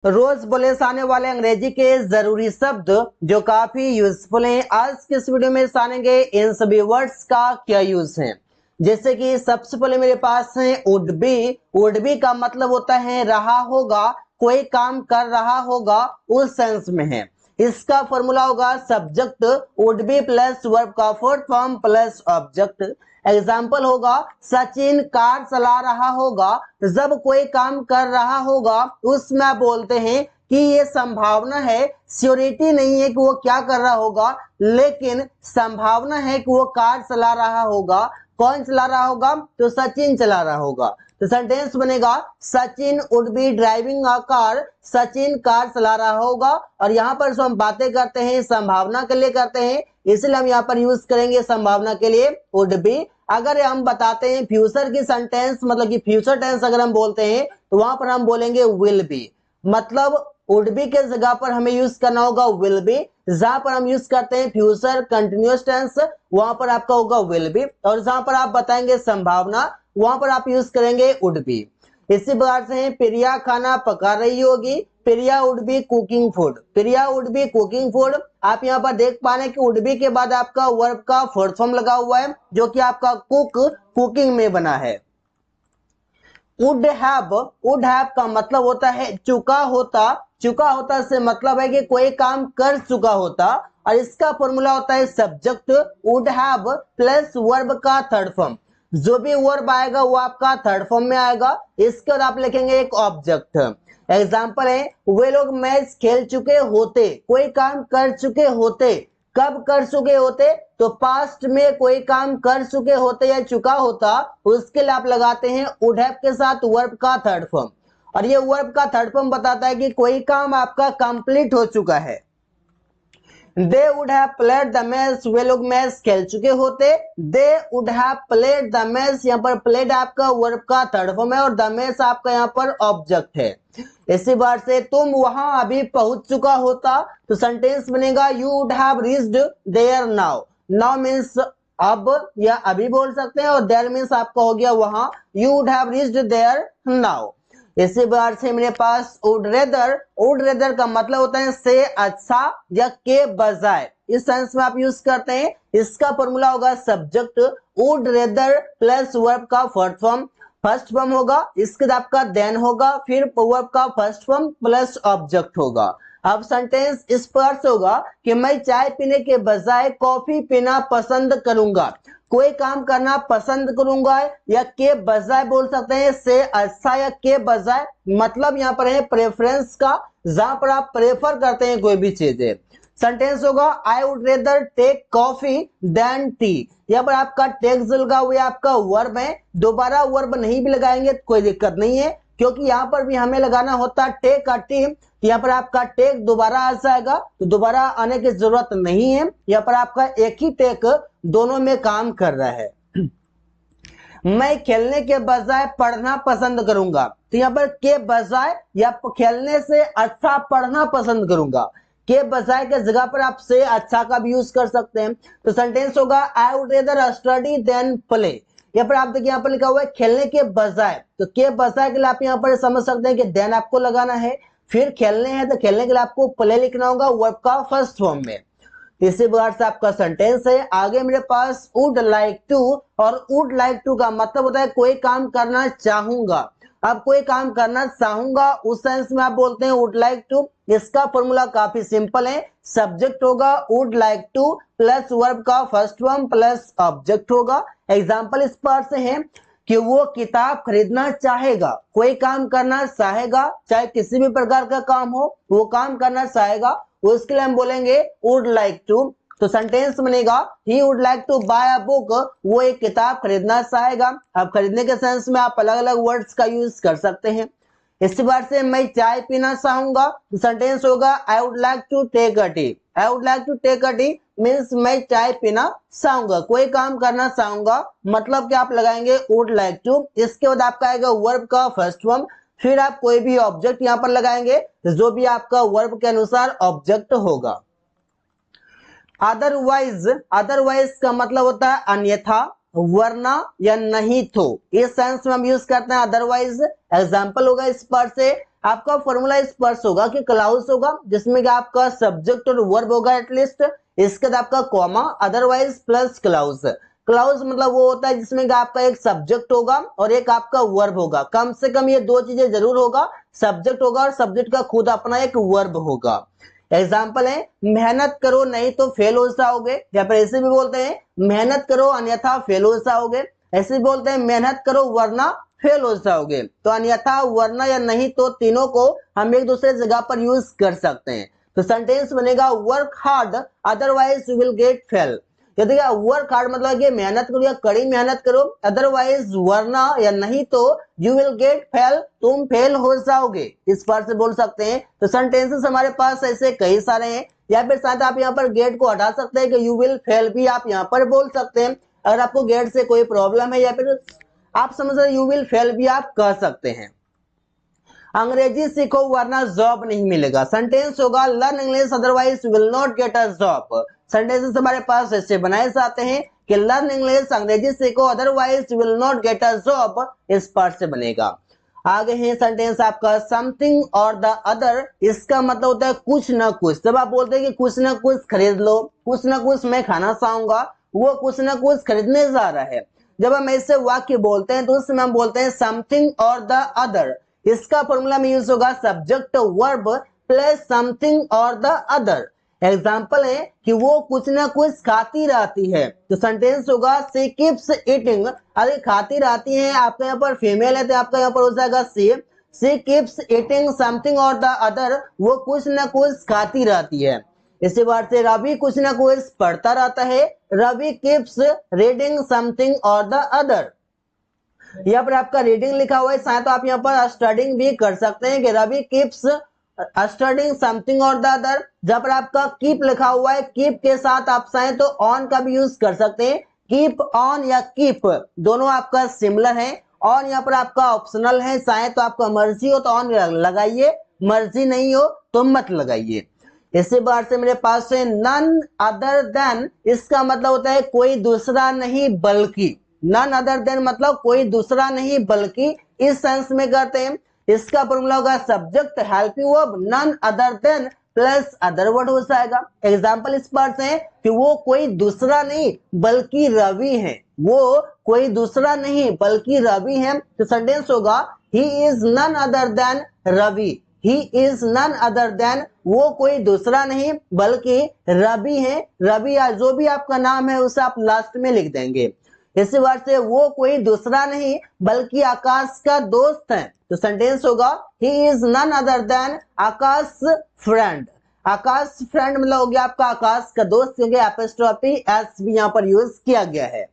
रोज बोले आने वाले अंग्रेजी के जरूरी शब्द जो काफी यूजफुल हैं। आज के इस वीडियो में जानेंगे इन सभी वर्ड्स का क्या यूज है। जैसे कि सबसे पहले मेरे पास है वुड बी। वुड बी का मतलब होता है रहा होगा, कोई काम कर रहा होगा उस सेंस में है। इसका फॉर्मूला होगा subject would be plus verb का fourth form plus object. Example होगा सचिन कार चला रहा होगा। जब कोई काम कर रहा होगा उसमें आप बोलते हैं कि ये संभावना है, श्योरिटी नहीं है कि वो क्या कर रहा होगा, लेकिन संभावना है कि वो कार चला रहा होगा। कौन चला रहा होगा? तो सचिन चला रहा होगा। तो सेंटेंस बनेगा Sachin would be driving a car. Sachin car चला रहा होगा। और यहाँ पर जो हम बातें करते हैं संभावना के लिए करते हैं, इसलिए हम यहाँ पर यूज करेंगे संभावना के लिए वुड बी। अगर हम बताते हैं फ्यूचर की सेंटेंस, मतलब कि फ्यूचर टेंस अगर हम बोलते हैं तो वहां पर हम बोलेंगे विल बी। मतलब वुड बी के जगह पर हमें यूज करना होगा विल बी। जहां पर हम यूज करते हैं फ्यूचर कंटिन्यूअस टेंस, वहां पर आपका होगा विल बी। और जहां पर आप बताएंगे संभावना, वहां पर आप यूज करेंगे वुड बी। इसी प्रकार से प्रिया खाना पका रही होगी। Priya would be cooking food. Priya would be cooking food. आप यहाँ पर देख पा रहे हैं कि वुड बी के बाद आपका वर्ब का फोर्थ फॉर्म लगा हुआ है जो कि आपका कुकिंग में बना है। वुड हैव का मतलब होता है चुका होता। चुका होता से मतलब है कि कोई काम कर चुका होता। और इसका फॉर्मूला होता है subject would have plus verb का थर्ड फॉर्म। जो भी वर्ब आएगा वो आपका थर्ड फॉर्म में आएगा। इसके बाद आप लिखेंगे एक ऑब्जेक्ट। एग्जाम्पल है वे लोग मैच खेल चुके होते, कोई काम कर चुके होते। कब कर चुके होते? तो पास्ट में कोई काम कर चुके होते या चुका होता, उसके लिए आप लगाते हैं वुड हैव के साथ वर्ब का थर्ड फॉर्म। और ये वर्ब का थर्ड फॉर्म बताता है कि कोई काम आपका कंप्लीट हो चुका है। They would have played the match. वे लोग मैच खेल चुके होते। They would have played the match. यहाँ पर प्लेड आपका वर्ब का थर्ड फॉर्म है और द मैच आपका यहाँ पर ऑब्जेक्ट है। इसी बार से तुम वहां अभी पहुंच चुका होता, तो सेंटेंस बनेगा you would have reached there now. Now means अब या अभी बोल सकते हैं, और देयर मीन्स आपका हो गया वहां। You would have reached there now. इसी बार से मेरे पास वुड रेदर। वुड रेदर का मतलब होता है से अच्छा या के बजाय। इस सेंस में आप यूज करते हैं। इसका फॉर्मूला होगा subject would rather plus verb का फोर्थ फॉर्म। फर्स्ट फॉर्म होगा, इसके बाद आपका देन होगा, फिर वर्ब का फर्स्ट फॉर्म प्लस ऑब्जेक्ट होगा। अब सेंटेंस इस प्रकार से होगा कि मैं चाय पीने के बजाय कॉफी पीना पसंद करूंगा। कोई काम करना पसंद करूंगा या के बजाय बोल सकते हैं से अच्छा या के बजाय। मतलब यहाँ पर है प्रेफरेंस का, जहां पर आप प्रेफर करते हैं कोई भी चीज है। सेंटेंस होगा I would rather take coffee than tea. यहाँ पर आपका टेक जो लगा हुआ आपका वर्ब है। दोबारा वर्ब नहीं भी लगाएंगे तो कोई दिक्कत नहीं है, क्योंकि यहाँ पर भी हमें लगाना होता टेक का टी। यहाँ पर आपका टेक दोबारा आ जाएगा, तो दोबारा आने की जरूरत नहीं है। यहाँ पर आपका एक ही टेक दोनों में काम कर रहा है। मैं खेलने के बजाय पढ़ना पसंद करूंगा। तो यहाँ पर के बजाय या खेलने से अच्छा पढ़ना पसंद करूंगा। के बजाय के जगह पर आप से अच्छा का भी यूज कर सकते हैं। तो सेंटेंस होगा I would rather study than play. यहाँ पर आप देखिए यहाँ पर लिखा हुआ है खेलने के बजाय, तो के बजाय के लिए आप यहाँ पर समझ सकते हैं कि देन आपको लगाना है। फिर खेलने हैं तो खेलने के लिए आपको प्ले लिखना होगा वर्ब का फर्स्ट फॉर्म में। इसी प्रकार से आपका सेंटेंस है। आगे मेरे पास वुड लाइक टू। और वुड लाइक टू का मतलब होता है कोई काम करना चाहूंगा। अब कोई काम करना चाहूंगा उस सेंस में आप बोलते हैं वुड लाइक टू। इसका फॉर्मूला काफी सिंपल है। सब्जेक्ट होगा would like two plus verb का फर्स्ट फॉर्म प्लस ऑब्जेक्ट होगा। एग्जाम्पल इस पार्ट से है कि वो किताब खरीदना चाहेगा। कोई काम करना चाहेगा, चाहे किसी भी प्रकार का काम हो, वो काम करना चाहेगा, उसके लिए हम बोलेंगे वुड लाइक टू। तो सेंटेंस बनेगा he would like to buy a book. वो एक किताब खरीदना चाहेगा। अब खरीदने के सेंस में आप अलग अलग वर्ड्स का यूज कर सकते हैं। इसी बार से मैं चाय पीना चाहूंगा, तो सेंटेंस होगा I would like to take a tea. I would like to take a tea means मैं चाय पीना चाहूंगा, कोई काम करना चाहूंगा। मतलब कि आप लगाएंगे वुड लाइक टू। इसके बाद आपका आएगा वर्ब का फर्स्ट फॉर्म। फिर आप कोई भी ऑब्जेक्ट यहाँ पर लगाएंगे जो भी आपका वर्ब के अनुसार ऑब्जेक्ट होगा। अदरवाइज। अदरवाइज का मतलब होता है अन्यथा, वरना या नहीं तो। इस सेंस में हम यूज करते हैं अदरवाइज। एग्जाम्पल होगा इस पर से आपका फॉर्मूला स्पर्श होगा कि क्लाउज होगा, जिसमें कि आपका सब्जेक्ट और वर्ब होगा एटलीस्ट, इसके बाद आपका comma, otherwise plus clause. Clause मतलब वो होता है जिसमें कि आपका एक सब्जेक्ट होगा और एक आपका वर्ब होगा, कम से कम ये दो चीजें जरूर होगा, सब्जेक्ट होगा और सब्जेक्ट का खुद अपना एक वर्ब होगा। एग्जाम्पल है, मेहनत करो नहीं तो फेल हो जाओगे, या फिर ऐसे भी बोलते हैं मेहनत करो अन्यथा फेल हो जाओगे, ऐसे भी बोलते हैं मेहनत करो वरना फेल हो जाओगे। तो अन्यथा, वरना या नहीं तो तीनों को हम एक दूसरे जगह पर यूज कर सकते हैं। तो सेंटेंस बनेगा work hard otherwise you will get fail. यदि वर्क हार्ड मतलब कि मेहनत करो या कड़ी मेहनत करो, अदरवाइज वरना या नहीं तो यू विल गेट फेल, तुम फेल हो जाओगे, इस बार से बोल सकते हैं। तो सेंटेंसेस हमारे पास ऐसे कई सारे हैं, या फिर साथ आप यहाँ पर गेट को हटा सकते हैं कि यू विल फेल भी आप यहाँ पर बोल सकते हैं। अगर आपको गेट से कोई प्रॉब्लम है या फिर आप समझ रहे यू विल फेल भी आप कह सकते हैं। अंग्रेजी सीखो वरना जॉब नहीं मिलेगा, सेंटेंस होगा learn English otherwise you will not get a job. Sentences हमारे पास ऐसे बनाए जाते हैं कि लर्न इंग्लिश, अंग्रेजी सीखो otherwise you will not get a job, इस पार्ट से बनेगा। आगे है सेंटेंस आपका समथिंग और द अदर, इसका मतलब होता है कुछ ना कुछ। जब आप बोलते हैं कि कुछ ना कुछ खरीद लो, कुछ ना कुछ मैं खाना चाहूंगा, वो कुछ ना कुछ खरीदने जा रहा है। जब हम ऐसे वाक्य बोलते हैं तो उसमें हम बोलते हैं समथिंग और द अदर। इसका फॉर्मूला में यूज होगा सब्जेक्ट वर्ब प्लस समथिंग और द अदर। एग्जाम्पल है कि वो कुछ ना कुछ खाती रहती है, तो सेंटेंस होगा शी कीप्स ईटिंग। अरे खाती रहती है, आपका यहाँ पर फीमेल है तो आपका यहाँ पर हो जाएगा शी कीप्स ईटिंग समथिंग और द अदर, वो कुछ ना कुछ खाती रहती है। इसी बार से रवि कुछ ना कुछ पढ़ता रहता है, रवि कीप्स रीडिंग समथिंग और द अदर। यहाँ पर आपका रीडिंग लिखा हुआ है, शायद तो आप यहाँ पर स्टडिंग भी कर सकते हैं कि रवि कीप्स स्टडिंग समथिंग और द अदर। जब पर आपका कीप लिखा हुआ है, कीप के साथ आप चाहें तो ऑन का भी यूज कर सकते हैं, कीप ऑन या कीप दोनों आपका सिमिलर है। ऑन यहाँ पर आपका ऑप्शनल है, चाहे तो आपका मर्जी हो तो ऑन लगाइए, मर्जी नहीं हो तो मत लगाइए। इसी बार से मेरे पास है नन अदर देन, इसका मतलब होता है कोई दूसरा नहीं बल्कि, नन अदर देन मतलब कोई दूसरा नहीं बल्कि, इस सेंस में करते हैं। इसका फॉर्मूला होगा subject helping verb none other than plus other word हो जाएगा। एग्जांपल इस बार से है कि वो कोई दूसरा नहीं बल्कि रवि है, वो कोई दूसरा नहीं बल्कि रवि है, तो सेंटेंस होगा he is none other than Ravi. He is none other than, वो कोई दूसरा नहीं बल्कि रवि है। रवि या जो भी आपका नाम है उसे आप लास्ट में लिख देंगे। इसी बार से वो कोई दूसरा नहीं बल्कि आकाश का दोस्त है, तो सेंटेंस होगा he is none other than Akash friend. Akash friend मतलब हो गया आपका आकाश का दोस्त, क्योंकि एपोस्ट्रोफी एस भी यहाँ पर यूज किया गया है।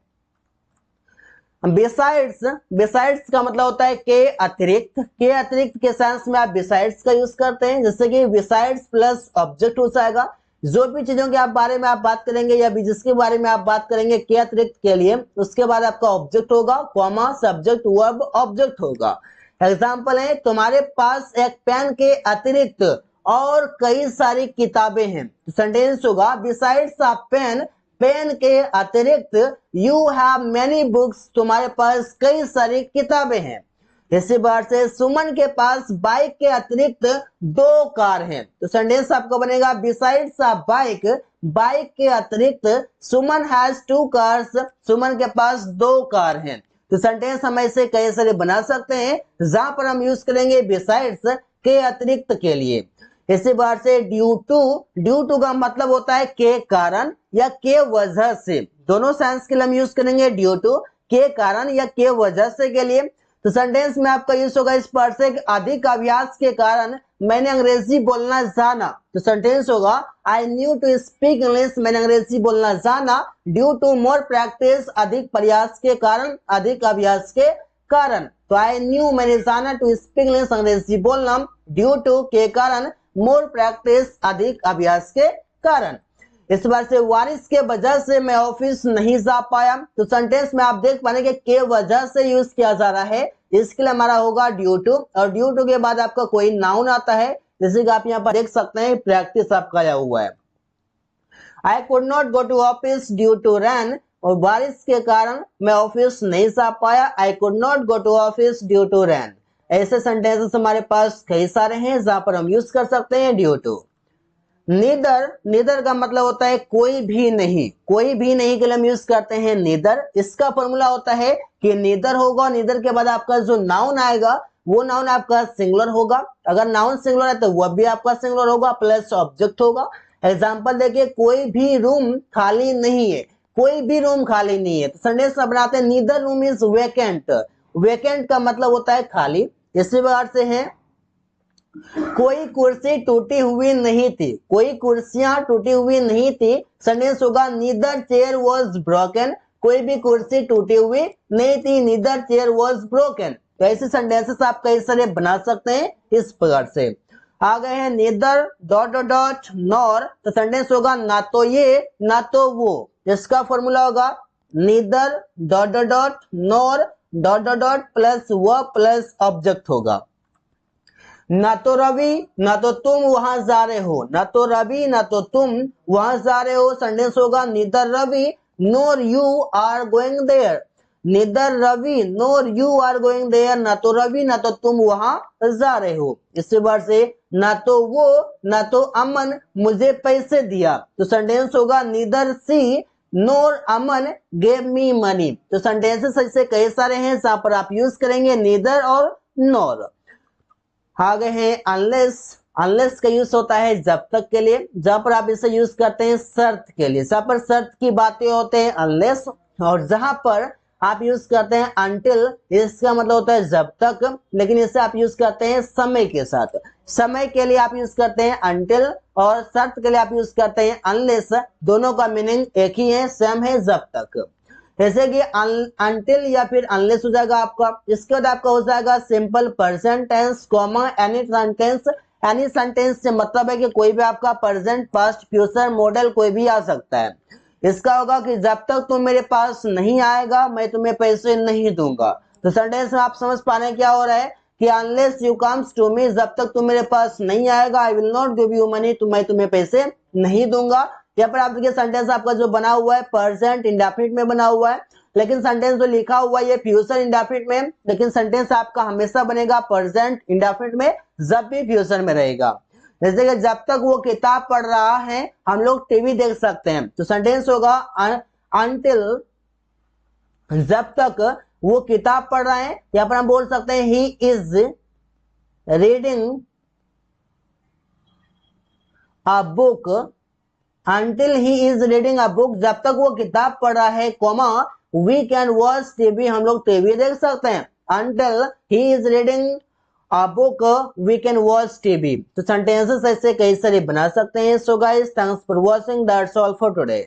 बिसाइड्स, बिसाइड्स का मतलब होता है के अतिरिक्त, के अतिरिक्त के सेंस में आप बिसाइड्स का यूज करते हैं, जैसे कि बिसाइड्स प्लस ऑब्जेक्ट हो जाएगा। जो भी चीजों के आप बारे में आप बात करेंगे या भी जिसके बारे में आप बात करेंगे के अतिरिक्त के लिए, उसके बाद आपका ऑब्जेक्ट होगा, कॉमा सब्जेक्ट वर्ब ऑब्जेक्ट होगा। एग्जाम्पल है तुम्हारे पास एक पेन के अतिरिक्त और कई सारी किताबें हैं, तो सेंटेंस होगा बिसाइड्स अ पेन, पेन के अतिरिक्त यू हैव मेनी बुक्स, तुम्हारे पास कई सारी किताबें हैं। इसी बार से सुमन के पास बाइक के अतिरिक्त दो कार हैं, तो सेंटेंस आपका बनेगा बिसाइड्स अ बाइक, बाइक के अतिरिक्त सुमन हैज टू कार्स, सुमन के पास दो कार हैं। तो सेंटेंस हम ऐसे कई सारे बना सकते हैं जहां पर हम यूज करेंगे बिसाइड्स के अतिरिक्त के लिए। इसी बार से ड्यू टू, ड्यू टू का मतलब होता है के कारण या के वजह से, दोनों सेंस के लिए हम यूज करेंगे ड्यू टू, के कारण या के वजह से के लिए। तो सेंटेंस में आपका यूज होगा इस पर से अधिक अभ्यास के कारण मैंने अंग्रेजी बोलना जाना, तो सेंटेंस होगा I knew to speak English, मैंने अंग्रेजी बोलना जाना ड्यू टू मोर प्रैक्टिस, अधिक प्रयास के कारण, अधिक अभ्यास के कारण। तो आई न्यू मैंने जाना टू स्पीक इंग्लिश अंग्रेजी बोलना ड्यू टू के कारण, मोर प्रैक्टिस अधिक अभ्यास के कारण। इस बार से बारिश के वजह से मैं ऑफिस नहीं जा पाया, तो सेंटेंस में आप देख पाएंगे के वजह से यूज किया जा रहा है, इसके लिए हमारा होगा ड्यू टू, और ड्यू टू के बाद आपका कोई नाउन आता है, जैसे कि आप यहाँ पर देख सकते हैं प्रैक्टिस आपका आया हुआ है। I could not go to office due to rain, और बारिश के कारण मैं ऑफिस नहीं जा पाया, I could not go to office due to rain. ऐसे सेंटेंसेस हमारे पास कई सारे हैं जहां पर हम यूज कर सकते हैं ड्यू टू। नीदर, नीदर का मतलब होता है कोई भी नहीं, कोई भी नहीं के लिए हम यूज करते हैं नीदर। इसका फॉर्मूला होता है कि नीदर होगा, नीदर के बाद आपका जो नाउन आएगा वो नाउन आपका सिंगुलर होगा। अगर नाउन सिंगुलर है तो वह भी आपका सिंगुलर होगा, प्लस ऑब्जेक्ट होगा। एग्जाम्पल देखिए, कोई भी रूम खाली नहीं है, कोई भी रूम खाली नहीं है, तो सेंटेंस बनाते हैं neither room is vacant. Vacant का मतलब होता है खाली। इसी प्रकार से है कोई कुर्सी टूटी हुई नहीं थी, कोई कुर्सियां टूटी हुई नहीं थी, सेंटेंस होगा नीदर चेयर वाज ब्रोकन। कोई भी कुर्सी टूटी हुई नहीं थी, नीदर चेयर वाज ब्रोकन। तो ऐसे सेंटेंसेस आप कई सारे बना सकते हैं इस प्रकार से। आ गए हैं neither dot dot dot nor, तो सेंटेंस होगा ना तो ये ना तो वो। इसका फॉर्मूला होगा neither dot dot dot nor dot dot dot plus वो प्लस ऑब्जेक्ट होगा। ना तो रवि ना तो तुम वहां जा रहे हो, ना तो रवि ना तो तुम वहां जा रहे हो, सेंटेंस होगा neither Ravi nor you are going there. Neither Ravi nor you are going there, ना तो रवि ना तो तुम वहां जा रहे हो। इससे बार से ना तो वो ना तो अमन मुझे पैसे दिया, तो सेंटेंस होगा नीदर सी नोर अमन गेव मी मनी। तो सेंटेंसेस ऐसे कई सारे हैं जहां पर आप यूज करेंगे नीदर और नोर। आ गए हैं अनलेस। अनलेस का यूज होता है जब तक के लिए, जहां पर आप इसे यूज करते हैं शर्त के लिए, जहां पर शर्त की बातें होते हैं अनलेस। और जहां पर आप यूज करते हैं अनटिल, इसका मतलब होता है जब तक, लेकिन इसे आप यूज करते हैं समय के साथ। समय के लिए आप यूज करते हैं अनटिल और शर्त के लिए आप यूज करते हैं अनलेस। दोनों का मीनिंग एक ही है, सेम है, जब तक। जैसे कि अनटिल या फिर अनलेस हो जाएगा आपका। इसके बाद आपका हो जाएगा simple present tense comma any sentence. Any sentence से मतलब है कि कोई भी आपका प्रेजेंट पास्ट फ्यूचर मॉडल कोई भी आ सकता है। इसका होगा कि जब तक तुम मेरे पास नहीं आएगा मैं तुम्हें पैसे नहीं दूंगा। तो सेंटेंस में आप समझ पा रहे हैं क्या हो रहा है कि unless you comes to me, जब तक तुम मेरे पास नहीं आएगा, I will not give you money, तो मैं तुम्हें पैसे नहीं दूंगा। यहाँ पर आप देखिए सेंटेंस आपका जो बना हुआ है प्रेजेंट इंडेफिनिट में बना हुआ है, लेकिन सेंटेंस जो लिखा हुआ है ये फ्यूचर इंडेफिनिट में, लेकिन सेंटेंस आपका हमेशा बनेगा प्रेजेंट इंडेफिनिट में जब भी फ्यूचर में रहेगा। जैसे कि जब तक वो किताब पढ़ रहा है हम लोग टीवी देख सकते हैं, तो सेंटेंस होगा अनटिल, जब तक वो किताब पढ़ रहा है। यहाँ पर हम बोल सकते हैं he is reading a book, until he is reading a book, जब तक वो किताब पढ़ रहा है, comma we can watch TV, हम लोग टीवी देख सकते हैं। until he is reading a book we can watch TV। तो सेंटेंसेस ऐसे कई सारे बना सकते हैं। So guys thanks for watching, that's all for today.